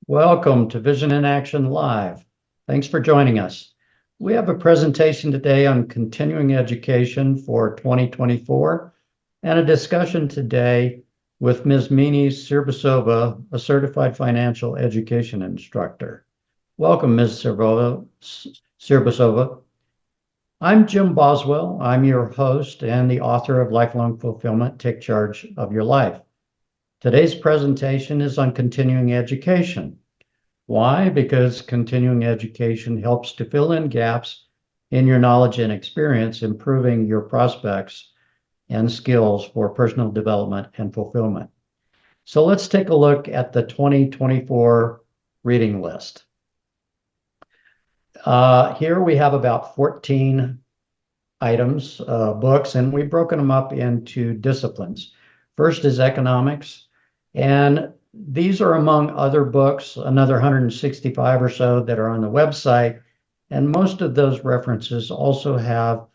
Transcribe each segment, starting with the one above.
Welcome to Vision in Action Live. Thanks for joining us. We have a presentation today on continuing education for 2024 and a discussion today with Ms. Mimi Cirbusova, a certified financial education instructor. Welcome, Ms. Cirbusova. I'm Jim Boswell. I'm your host and the author of Lifelong Fulfillment, Take Charge of Your Life. Today's presentation is on continuing education. Why? Because continuing education helps to fill in gaps in your knowledge and experience, improving your prospects and skills for personal development and fulfillment. So let's take a look at the 2024 reading list. Here we have about 14 items, books, and we've broken them up into disciplines. First is economics, and these are among other books, another 165 or so that are on the website, and most of those references also have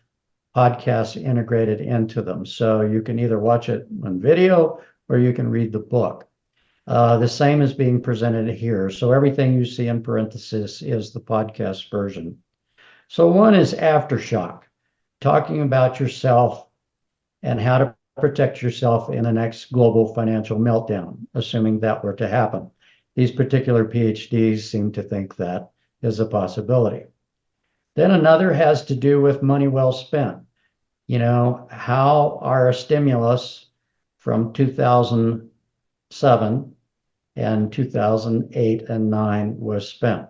podcasts integrated into them. So you can either watch it on video or you can read the book. The same is being presented here. So everything you see in parentheses is the podcast version. So one is Aftershock, talking about yourself and how to protect yourself in the next global financial meltdown, assuming that were to happen. These particular PhDs seem to think that is a possibility. Then another has to do with money well spent. You know, how our stimulus from 2007 and 2008 and 9 was spent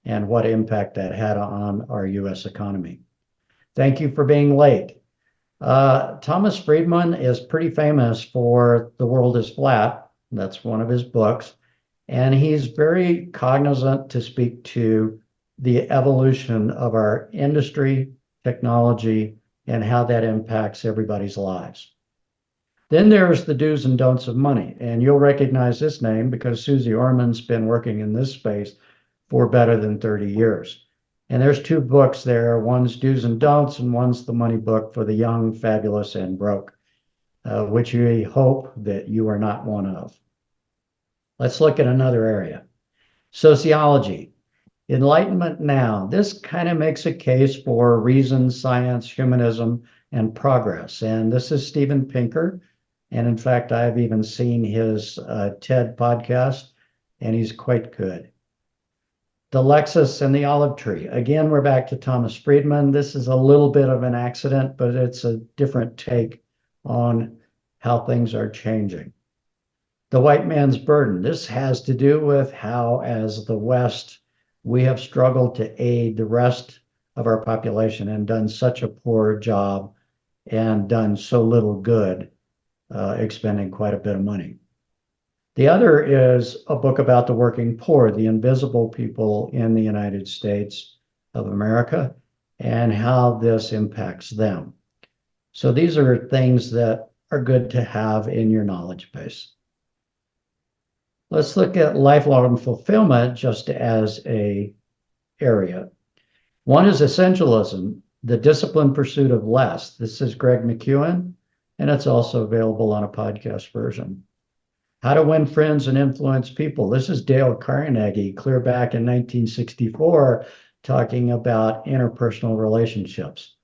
and what impact that had on our US economy. Thank you for being late. Thomas Friedman is pretty famous for The World is Flat. That's one of his books. And he's very cognizant to speak to the evolution of our industry, technology, and how that impacts everybody's lives. Then there's the do's and don'ts of money. And you'll recognize this name because Susie Orman's been working in this space for better than 30 years. And there's two books there. One's Do's and Don'ts, and one's the money book for the young, fabulous, and broke, which we hope that you are not one of. Let's look at another area. Sociology. Enlightenment Now. This kind of makes a case for reason, science, humanism, and progress. And this is Steven Pinker. And in fact, I've even seen his TED podcast, and he's quite good. The Lexus and the Olive Tree. Again, we're back to Thomas Friedman. This is a little bit of an accident, but it's a different take on how things are changing. The White Man's Burden. This has to do with how, as the West, we have struggled to aid the rest of our population and done such a poor job and done so little good, expending quite a bit of money. The other is a book about the working poor, the invisible people in the United States of America, and how this impacts them. So these are things that are good to have in your knowledge base. Let's look at lifelong fulfillment just as an area. One is essentialism, the disciplined pursuit of less. This is Greg McEwen, and it's also available on a podcast version. How to Win Friends and Influence People. This is Dale Carnegie, clear back in 1964, talking about interpersonal relationships.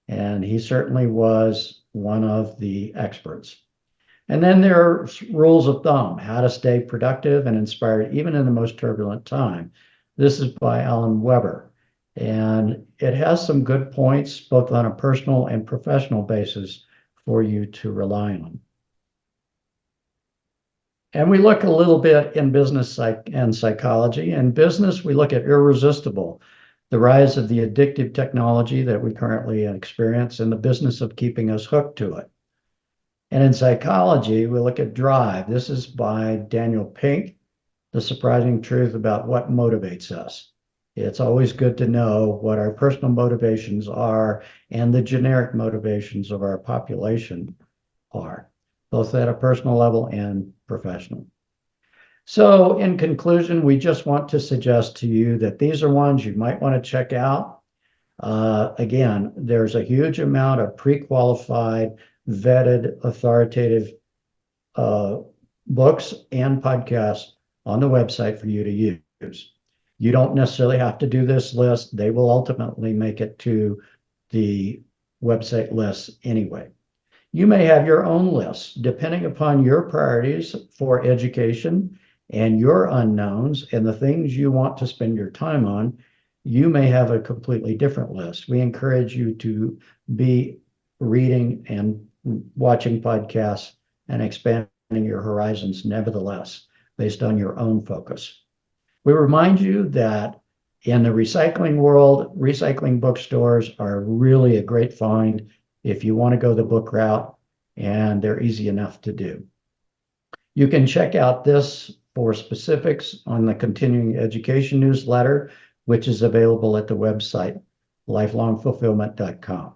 And he certainly was one of the experts. And then there are rules of thumb, how to stay productive and inspired even in the most turbulent time. This is by Alan Weber. And it has some good points, both on a personal and professional basis, for you to rely on. And we look a little bit in business and psychology. In business, we look at irresistible, the rise of the addictive technology that we currently experience and the business of keeping us hooked to it. And in psychology, we look at drive. This is by Daniel Pink, The Surprising Truth About What Motivates Us. It's always good to know what our personal motivations are and the generic motivations of our population are, both at a personal level and professional. So in conclusion, we just want to suggest to you that these are ones you might want to check out. Again, there's a huge amount of pre-qualified, vetted, authoritative books and podcasts on the website for you to use. You don't necessarily have to do this list. They will ultimately make it to the website list anyway. You may have your own list depending upon your priorities for education and your unknowns and the things you want to spend your time on. You may have a completely different list. We encourage you to be reading and watching podcasts and expanding your horizons, nevertheless, based on your own focus. We remind you that in the recycling world, recycling bookstores are really a great find if you want to go the book route, and they're easy enough to do. You can check out this for specifics on the continuing education newsletter, which is available at the website lifelongfulfillment.com.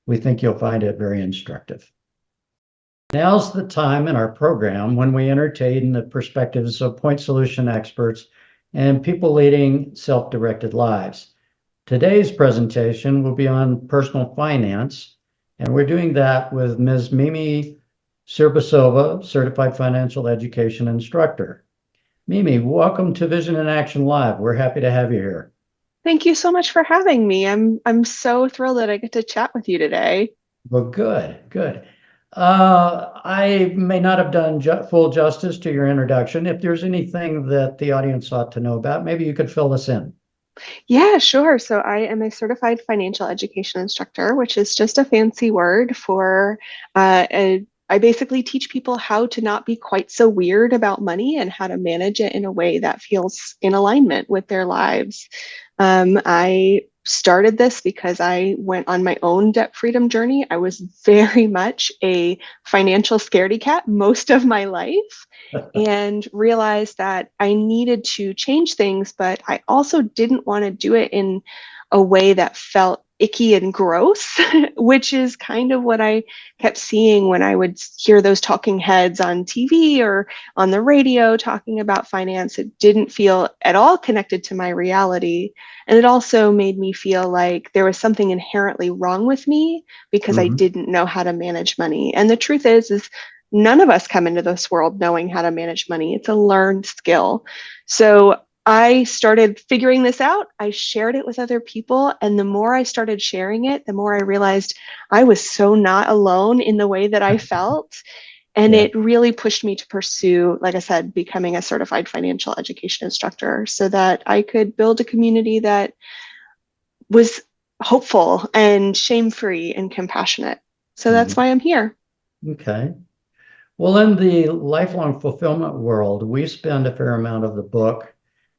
We think you'll find it very instructive. Now's the time in our program when we entertain the perspectives of point solution experts and people leading self-directed lives. Today's presentation will be on personal finance, and we're doing that with Ms. Mimi Cirbusova, Certified Financial Education Instructor. Mimi, welcome to Vision in Action Live. We're happy to have you here. Thank you so much for having me. I'm so thrilled that I get to chat with you today. Well, good. I may not have done full justice to your introduction. If there's anything that the audience ought to know about, maybe you could fill us in. Yeah, sure. So I am a certified financial education instructor, which is just a fancy word for I basically teach people how to not be quite so weird about money and how to manage it in a way that feels in alignment with their lives. I started this because I went on my own debt freedom journey. I was very much a financial scaredy cat most of my life and realized that I needed to change things, but I also didn't want to do it in a way that felt icky and gross, which is kind of what I kept seeing when I would hear those talking heads on TV or on the radio talking about finance. It didn't feel at all connected to my reality. And it also made me feel like there was something inherently wrong with me because I Mhm. didn't know how to manage money. And the truth is none of us come into this world knowing how to manage money. It's a learned skill. So I started figuring this out. I shared it with other people. And the more I started sharing it, the more I realized I was so not alone in the way that I felt. And Yeah. it really pushed me to pursue, like I said, becoming a certified financial education instructor so that I could build a community that was hopeful and shame-free and compassionate. So that's Mhm. why I'm here. Okay. Well, in the lifelong fulfillment world, we spend a fair amount of the book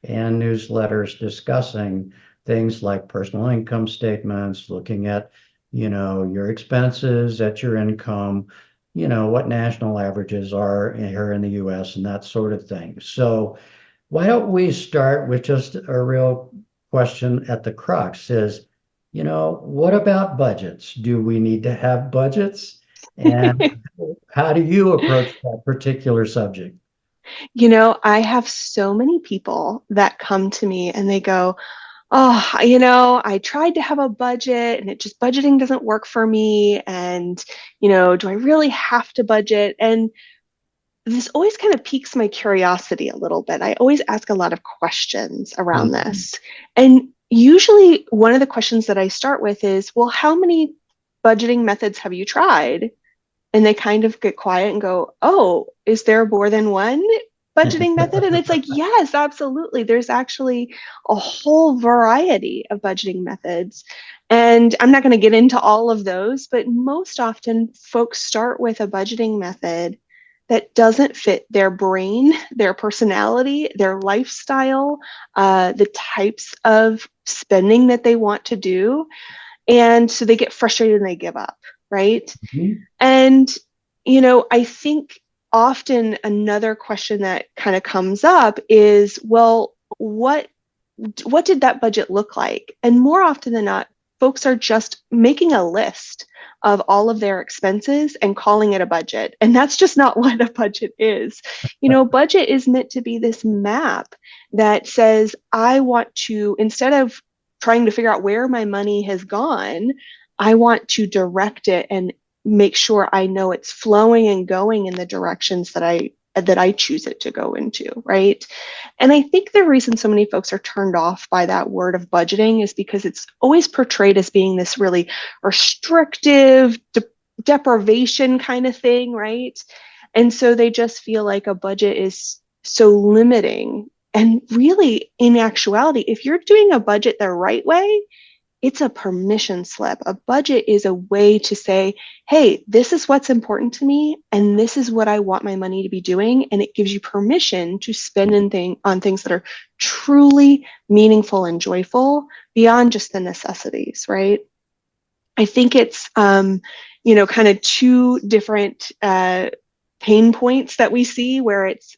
and newsletters discussing things like personal income statements, looking at, your expenses, at your income, what national averages are here in the US and that sort of thing. So why don't we start with just a real question at the crux is, what about budgets? Do we need to have budgets? And how do you approach that particular subject? I have so many people that come to me and they go, oh, I tried to have a budget and budgeting doesn't work for me. And, do I really have to budget? And this always kind of piques my curiosity a little bit. I always ask a lot of questions around Mhm. this. And usually one of the questions that I start with is, well, how many budgeting methods have you tried? And they kind of get quiet and go, oh, is there more than one budgeting method? And it's like, yes, absolutely. There's actually a whole variety of budgeting methods. And I'm not going to get into all of those, but most often folks start with a budgeting method that doesn't fit their brain, their personality, their lifestyle, the types of spending that they want to do. And so they get frustrated and they give up, right? And, I think often another question that kind of comes up is, well, what did that budget look like? And more often than not, folks are just making a list of all of their expenses and calling it a budget. And that's just not what a budget is. Budget is meant to be this map that says, I want to, instead of trying to figure out where my money has gone, I want to direct it and make sure I know it's flowing and going in the directions that I that I choose it to go into, right? And I think the reason so many folks are turned off by that word of budgeting is because it's always portrayed as being this really restrictive, deprivation kind of thing, right? And so they just feel like a budget is so limiting. And really, in actuality, if you're doing a budget the right way, it's a permission slip. A budget is a way to say, hey, this is what's important to me, and this is what I want my money to be doing. And it gives you permission to spend on things that are truly meaningful and joyful beyond just the necessities, right? I think it's, kind of two different pain points that we see where it's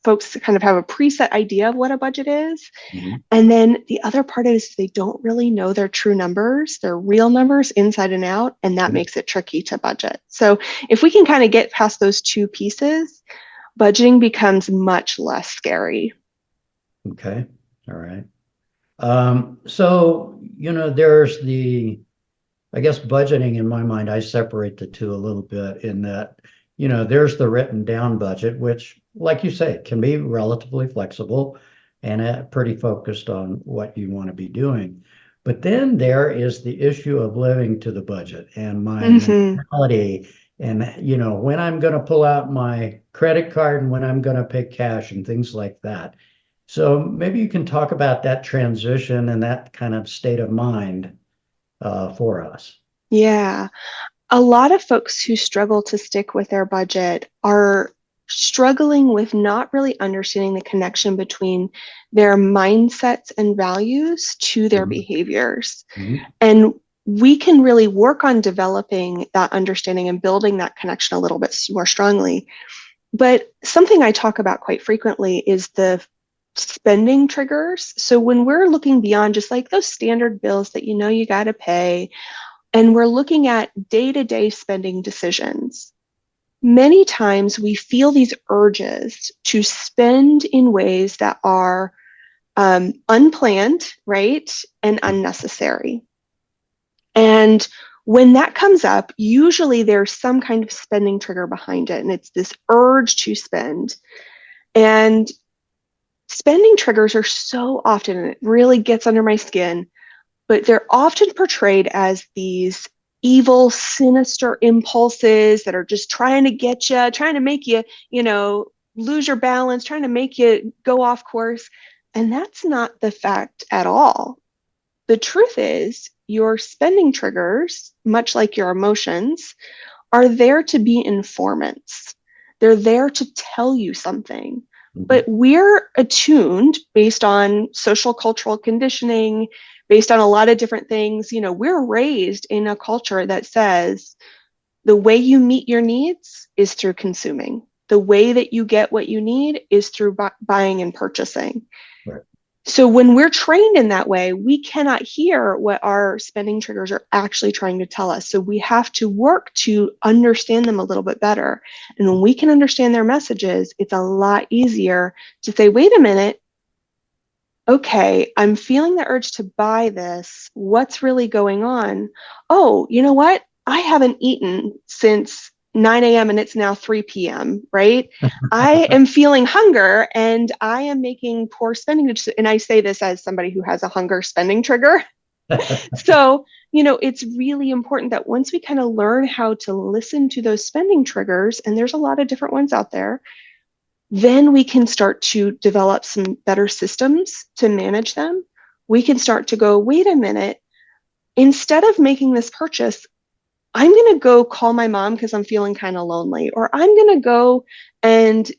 folks kind of have a preset idea of what a budget is. Mm-hmm. And then the other part is they don't really know their true numbers, their real numbers inside and out, and that makes it tricky to budget. So if we can kind of get past those two pieces, budgeting becomes much less scary. Okay. All right. So, there's I guess budgeting in my mind, I separate the two a little bit in that, there's the written down budget, which, like you say, can be relatively flexible and pretty focused on what you want to be doing. But then there is the issue of living to the budget and my mentality and, when I'm going to pull out my credit card and when I'm going to pay cash and things like that. So maybe you can talk about that transition and that kind of state of mind for us. Yeah. A lot of folks who struggle to stick with their budget are struggling with not really understanding the connection between their mindsets and values to their behaviors. Mm-hmm. And we can really work on developing that understanding and building that connection a little bit more strongly. But something I talk about quite frequently is the spending triggers. So when we're looking beyond just like those standard bills that you got to pay, and we're looking at day-to-day spending decisions, many times we feel these urges to spend in ways that are unplanned, right, and unnecessary. And when that comes up, usually there's some kind of spending trigger behind it, and it's this urge to spend. And spending triggers are so often, and it really gets under my skin, but they're often portrayed as these evil, sinister impulses that are just trying to get you, trying to make you, lose your balance, trying to make you go off course. And that's not the fact at all. The truth is, your spending triggers, much like your emotions, are there to be informants. They're there to tell you something. But we're attuned based on social cultural conditioning, based on a lot of different things. We're raised in a culture that says the way you meet your needs is through consuming. The way that you get what you need is through buying and purchasing. Right. So when we're trained in that way, we cannot hear what our spending triggers are actually trying to tell us. So we have to work to understand them a little bit better. And when we can understand their messages, it's a lot easier to say, wait a minute, okay, I'm feeling the urge to buy this. What's really going on? Oh, you know what? I haven't eaten since 9 a.m. and it's now 3 p.m., right? I am feeling hunger and I am making poor spending. And I say this as somebody who has a hunger spending trigger. So, it's really important that once we kind of learn how to listen to those spending triggers, and there's a lot of different ones out there, then we can start to develop some better systems to manage them. We can start to go, wait a minute, instead of making this purchase, I'm going to go call my mom because I'm feeling kind of lonely, or I'm going to go and,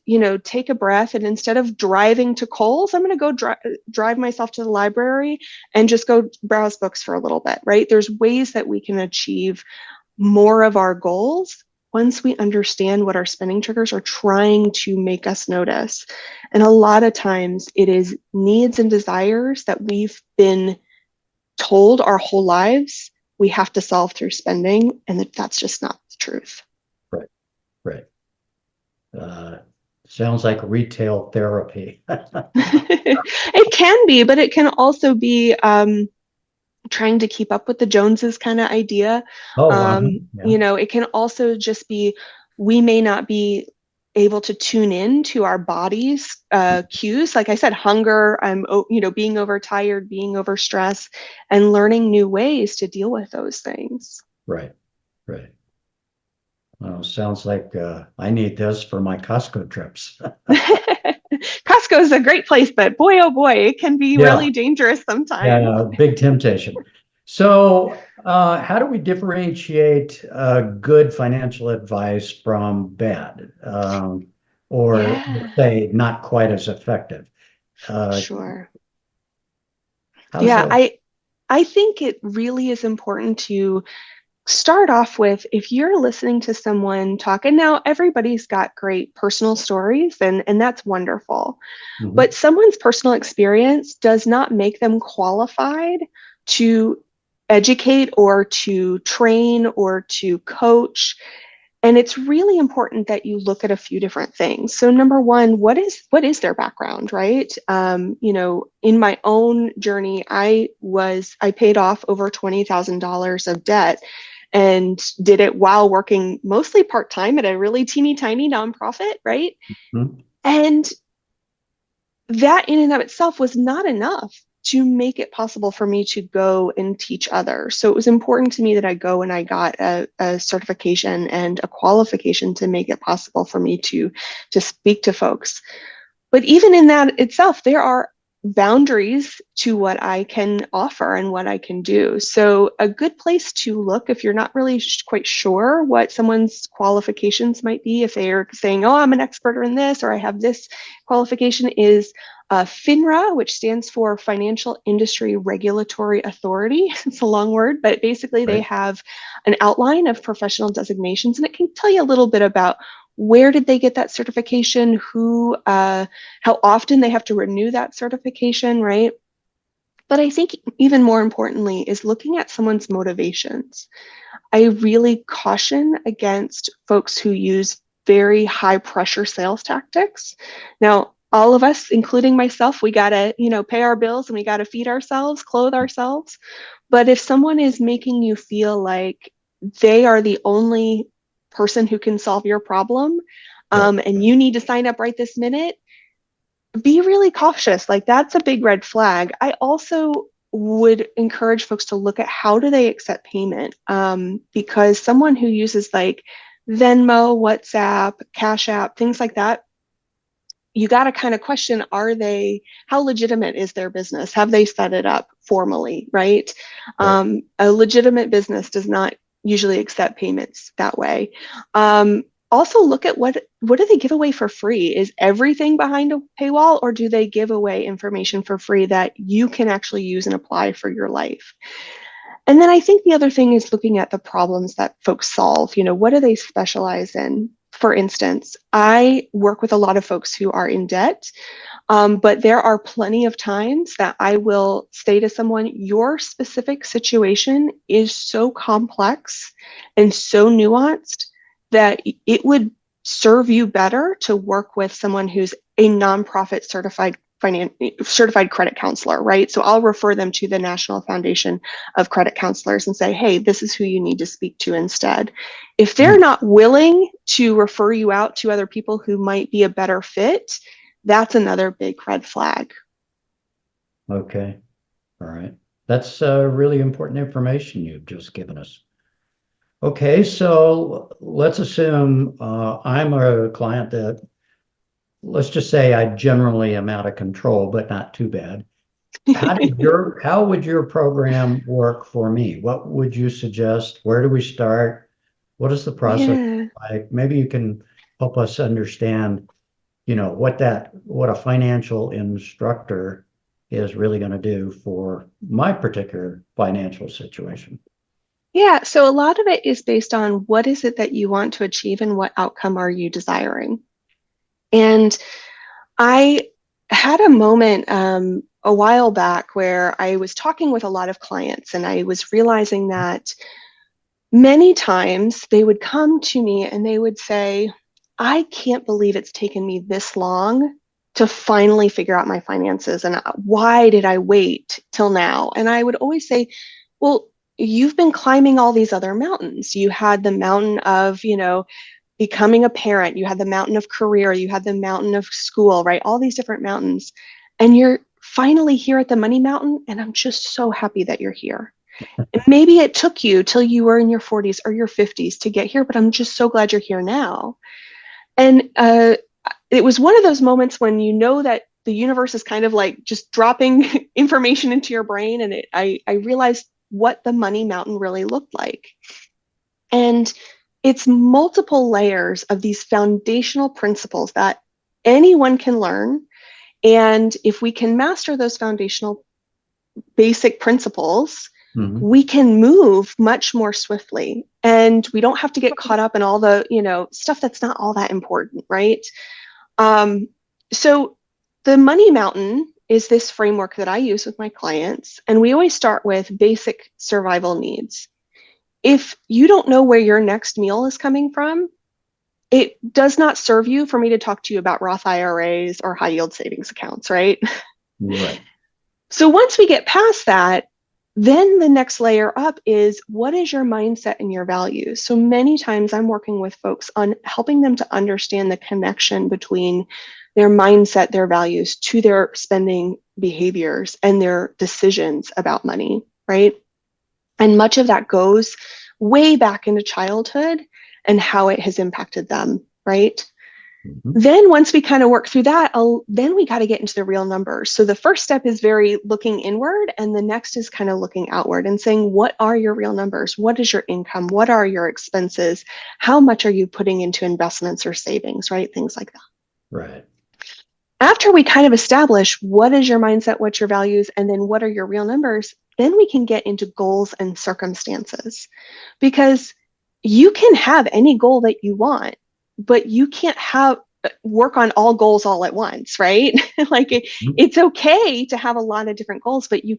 take a breath. And instead of driving to Kohl's, I'm going to go drive myself to the library and just go browse books for a little bit, right? There's ways that we can achieve more of our goals once we understand what our spending triggers are trying to make us notice. And a lot of times it is needs and desires that we've been told our whole lives we have to solve through spending, and that's just not the truth. Right, right. Sounds like retail therapy. It can be, but it can also be trying to keep up with the Joneses kind of idea. Oh, wow. Yeah. It can also just be, we may not be able to tune in to our body's cues. Like I said, hunger, being overtired, being overstressed, and learning new ways to deal with those things. Right, right. Well, sounds like I need this for my Costco trips. Costco is a great place, but boy, oh boy, it can be Yeah, really dangerous sometimes. yeah, big temptation. So, how do we differentiate good financial advice from bad, or Yeah, say not quite as effective? Uh, sure. how's Yeah, that? I think it really is important to start off with, if you're listening to someone talk, and now everybody's got great personal stories, and that's wonderful. Mhm. But someone's personal experience does not make them qualified to educate or to train or to coach. And it's really important that you look at a few different things. So number one, what is their background, right? In my own journey, I paid off over $20,000 of debt and did it while working mostly part-time at a really teeny tiny nonprofit, right? Mhm. And that in and of itself was not enough to make it possible for me to go and teach others. So it was important to me that I go and I got a certification and a qualification to make it possible for me to speak to folks. But even in that itself, there are boundaries to what I can offer and what I can do. So, a good place to look if you're not really quite sure what someone's qualifications might be, if they're saying, oh, I'm an expert in this, or I have this qualification, is FINRA, which stands for Financial Industry Regulatory Authority. It's a long word, but basically they Right. have an outline of professional designations, and it can tell you a little bit about where did they get that certification, how often they have to renew that certification, right? But I think even more importantly is looking at someone's motivations. I really caution against folks who use very high pressure sales tactics. Now, all of us, including myself, we got to, pay our bills and we got to feed ourselves, clothe ourselves. But if someone is making you feel like they are the only person who can solve your problem, Right. and you need to sign up right this minute, be really cautious. Like that's a big red flag. I also would encourage folks to look at how do they accept payment, because someone who uses like Venmo, WhatsApp, Cash App, things like that, you got to kind of question, how legitimate is their business? Have they set it up formally, right? Right. A legitimate business does not usually accept payments that way. Also look at what do they give away for free? Is everything behind a paywall, or do they give away information for free that you can actually use and apply for your life? And then I think the other thing is looking at the problems that folks solve. What do they specialize in? For instance, I work with a lot of folks who are in debt, but there are plenty of times that I will say to someone, your specific situation is so complex and so nuanced that it would serve you better to work with someone who's a nonprofit certified credit counselor, right? So I'll refer them to the National Foundation of Credit Counselors and say, hey, this is who you need to speak to instead. If they're Mm. not willing to refer you out to other people who might be a better fit, that's another big red flag. Okay. All right. That's really important information you've just given us. Okay, so let's assume I'm a client that, let's just say I generally am out of control, but not too bad. How would your program work for me? What would you suggest? Where do we start? What is the process Yeah. like? Maybe you can help us understand, what a financial instructor is really going to do for my particular financial situation. Yeah. So a lot of it is based on what is it that you want to achieve and what outcome are you desiring. And I had a moment a while back where I was talking with a lot of clients and I was realizing that many times they would come to me and they would say, I can't believe it's taken me this long to finally figure out my finances. And why did I wait till now? And I would always say, well, you've been climbing all these other mountains. You had the mountain of, becoming a parent, you had the mountain of career, you had the mountain of school, right? All these different mountains. And you're finally here at the money mountain. And I'm just so happy that you're here. And maybe it took you till you were in your 40s or your 50s to get here, but I'm just so glad you're here now. And it was one of those moments when you know that the universe is kind of like just dropping information into your brain. And I realized what the money mountain really looked like. And it's multiple layers of these foundational principles that anyone can learn. And if we can master those foundational basic principles, we can move much more swiftly, and we don't have to get caught up in all the, stuff that's not all that important, right? So the money mountain is this framework that I use with my clients, and we always start with basic survival needs. If you don't know where your next meal is coming from, it does not serve you for me to talk to you about Roth IRAs or high yield savings accounts, right? Right. So once we get past that, then the next layer up is, what is your mindset and your values? So many times I'm working with folks on helping them to understand the connection between their mindset, their values, to their spending behaviors and their decisions about money, right? And much of that goes way back into childhood and how it has impacted them, right? Then once we kind of work through that, then we got to get into the real numbers. So the first step is very looking inward, and the next is kind of looking outward and saying, what are your real numbers? What is your income? What are your expenses? How much are you putting into investments or savings, right? Things like that. Right. After we kind of establish what is your mindset, what's your values, and then what are your real numbers, then we can get into goals and circumstances, because you can have any goal that you want, but you can't work on all goals all at once, right? Like it's okay to have a lot of different goals, but you're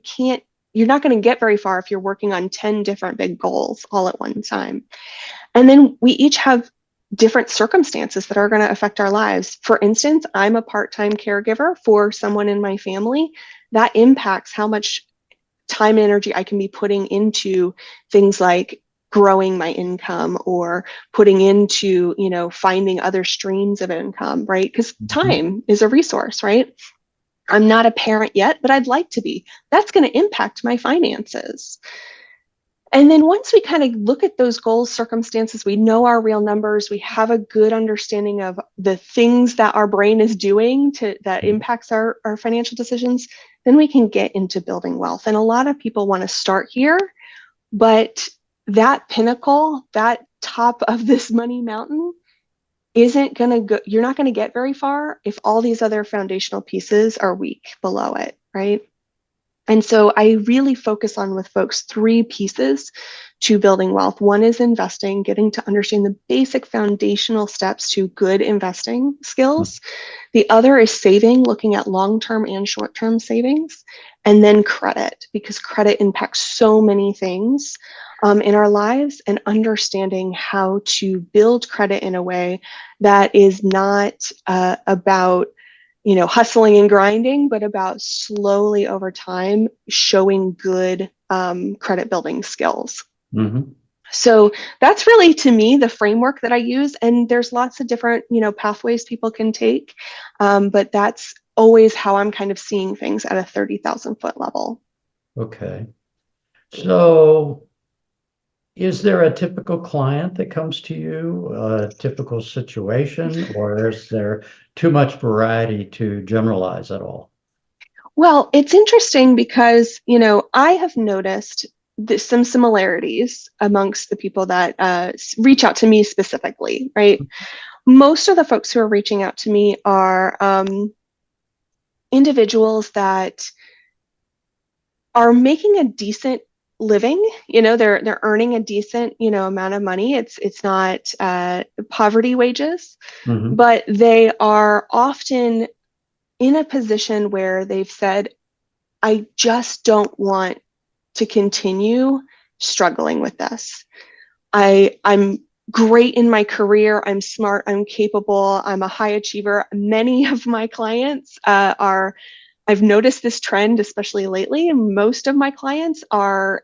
not going to get very far if you're working on 10 different big goals all at one time. And then we each have different circumstances that are going to affect our lives. For instance, I'm a part-time caregiver for someone in my family. That impacts how much time and energy I can be putting into things like growing my income or putting into, finding other streams of income, right? Because time is a resource, right? I'm not a parent yet, but I'd like to be. That's going to impact my finances. And then once we kind of look at those goals, circumstances, we know our real numbers, we have a good understanding of the things that our brain is doing that impacts our financial decisions, then we can get into building wealth. And a lot of people want to start here, but that pinnacle, that top of this money mountain isn't going to go, you're not going to get very far if all these other foundational pieces are weak below it, right? And so I really focus on with folks 3 pieces to building wealth. One is investing, getting to understand the basic foundational steps to good investing skills. The other is saving, looking at long-term and short-term savings, and then credit, because credit impacts so many things in our lives, and understanding how to build credit in a way that is not about hustling and grinding, but about slowly over time showing good credit building skills. So that's really, to me, the framework that I use. And there's lots of different, pathways people can take. But that's always how I'm kind of seeing things at a 30,000 foot level. Okay. So is there a typical client that comes to you, a typical situation, or is there too much variety to generalize at all? Well, it's interesting because, I have noticed some similarities amongst the people that reach out to me specifically, right? Most of the folks who are reaching out to me are individuals that are making a decent living. They're earning a decent, amount of money. It's not poverty wages, but they are often in a position where they've said, I just don't want to continue struggling with this. I'm great in my career. I'm smart. I'm capable. I'm a high achiever. Many of my clients I've noticed this trend, especially lately. Most of my clients are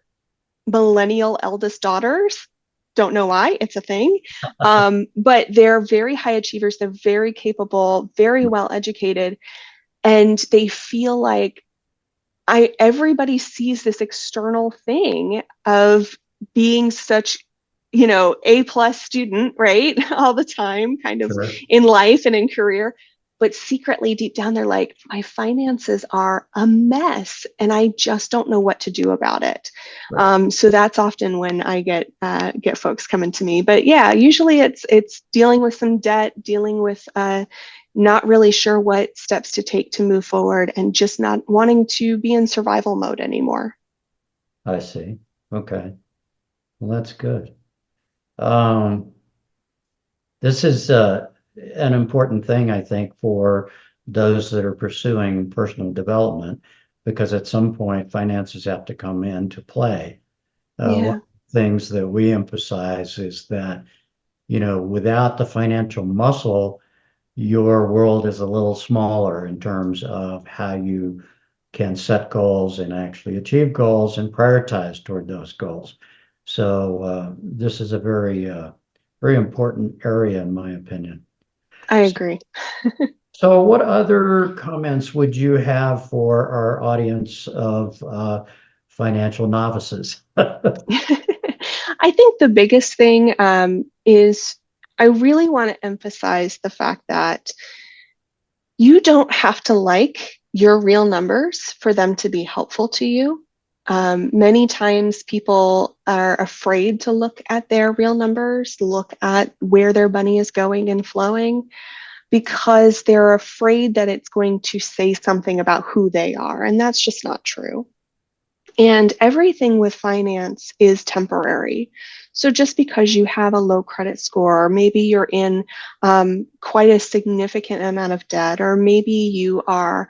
millennial eldest daughters. Don't know why, it's a thing. But they're very high achievers. They're very capable, very well educated, and they feel like everybody sees this external thing of being such, A+ student, right? All the time, kind of Sure. in life and in career. But secretly deep down, they're like, my finances are a mess and I just don't know what to do about it. Right. So that's often when I get folks coming to me. But yeah, usually it's dealing with some debt, dealing with not really sure what steps to take to move forward, and just not wanting to be in survival mode anymore. I see. Okay. Well, that's good. Um, this is an important thing, I think, for those that are pursuing personal development, because at some point finances have to come into play. One Yeah, of the things that we emphasize is that, without the financial muscle, your world is a little smaller in terms of how you can set goals and actually achieve goals and prioritize toward those goals. So this is a very important area, in my opinion. I agree. So, what other comments would you have for our audience of financial novices? I think the biggest thing is I really want to emphasize the fact that you don't have to like your real numbers for them to be helpful to you. Many times people are afraid to look at their real numbers, look at where their money is going and flowing, because they're afraid that it's going to say something about who they are. And that's just not true. And everything with finance is temporary. So just because you have a low credit score, or maybe you're in quite a significant amount of debt, or maybe you are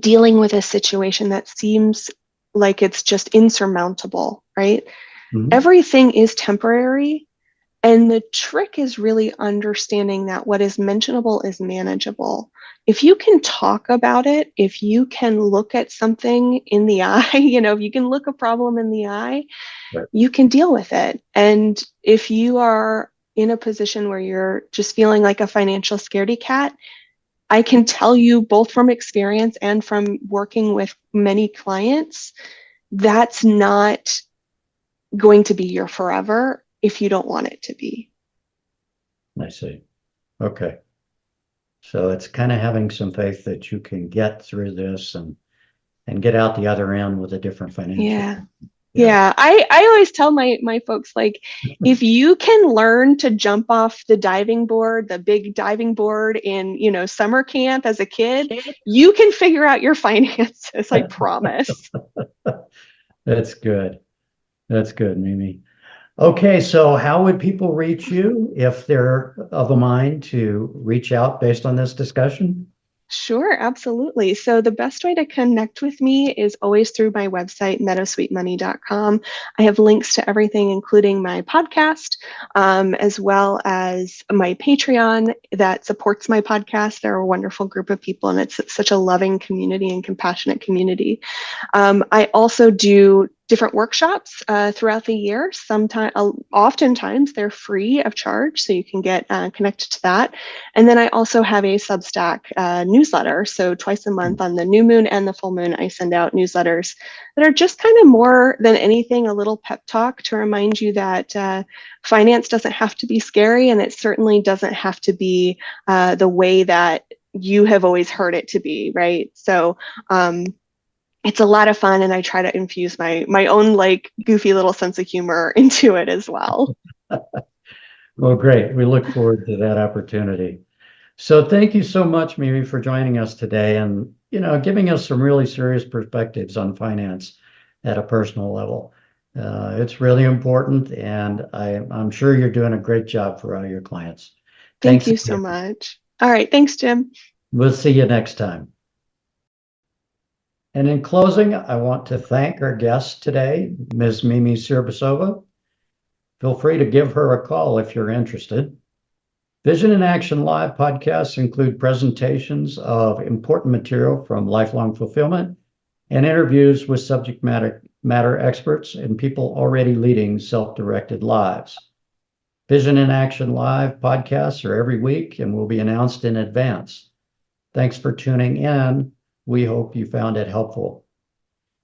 dealing with a situation that seems like it's just insurmountable, right? Mhm. Everything is temporary. And the trick is really understanding that what is mentionable is manageable. If you can talk about it, if you can look at something in the eye, if you can look a problem in the eye, Right. you can deal with it. And if you are in a position where you're just feeling like a financial scaredy cat, I can tell you both from experience and from working with many clients, that's not going to be your forever if you don't want it to be. I see. Okay. So it's kind of having some faith that you can get through this and get out the other end with a different financial. Yeah. Yeah. Yeah. I always tell my folks, like, if you can learn to jump off the diving board, the big diving board in, summer camp as a kid, you can figure out your finances, I promise. That's good. That's good, Mimi. Okay, so how would people reach you if they're of a mind to reach out based on this discussion? Sure, absolutely. So the best way to connect with me is always through my website, meadowsweetmoney.com. I have links to everything, including my podcast, as well as my Patreon that supports my podcast. They're a wonderful group of people, and it's such a loving community and compassionate community. I also do different workshops throughout the year. Oftentimes they're free of charge, so you can get connected to that. And then I also have a Substack newsletter. So twice a month on the new moon and the full moon, I send out newsletters that are just kind of more than anything a little pep talk to remind you that finance doesn't have to be scary, and it certainly doesn't have to be the way that you have always heard it to be, right? So it's a lot of fun, and I try to infuse my own like goofy little sense of humor into it as well. Well, great. We look forward to that opportunity. So thank you so much, Mimi, for joining us today and, giving us some really serious perspectives on finance at a personal level. It's really important, and I'm sure you're doing a great job for all your clients. Thank Thanks you so again. much. All right, thanks, Jim. We'll see you next time. And in closing, I want to thank our guest today, Ms. Mimi Cirbusova. Feel free to give her a call if you're interested. Vision in Action Live podcasts include presentations of important material from Lifelong Fulfillment and interviews with subject matter matter experts, and people already leading self-directed lives. Vision in Action Live podcasts are every week and will be announced in advance. Thanks for tuning in. We hope you found it helpful.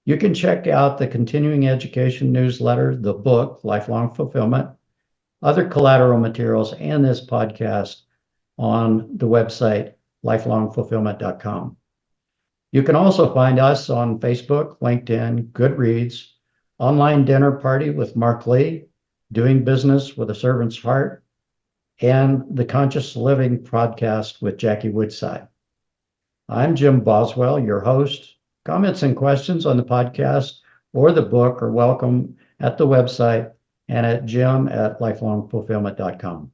You can check out the continuing education newsletter, the book, Lifelong Fulfillment, other collateral materials, and this podcast on the website, lifelongfulfillment.com. You can also find us on Facebook, LinkedIn, Goodreads, Online Dinner Party with Mark Lee, Doing Business with a Servant's Heart, and the Conscious Living podcast with Jackie Woodside. I'm Jim Boswell, your host. Comments and questions on the podcast or the book are welcome at the website and at jim@lifelongfulfillment.com.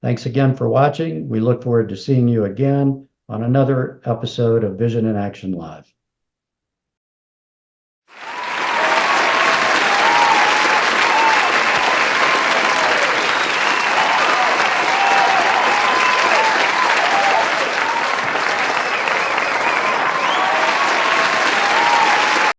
Thanks again for watching. We look forward to seeing you again on another episode of Vision in Action Live.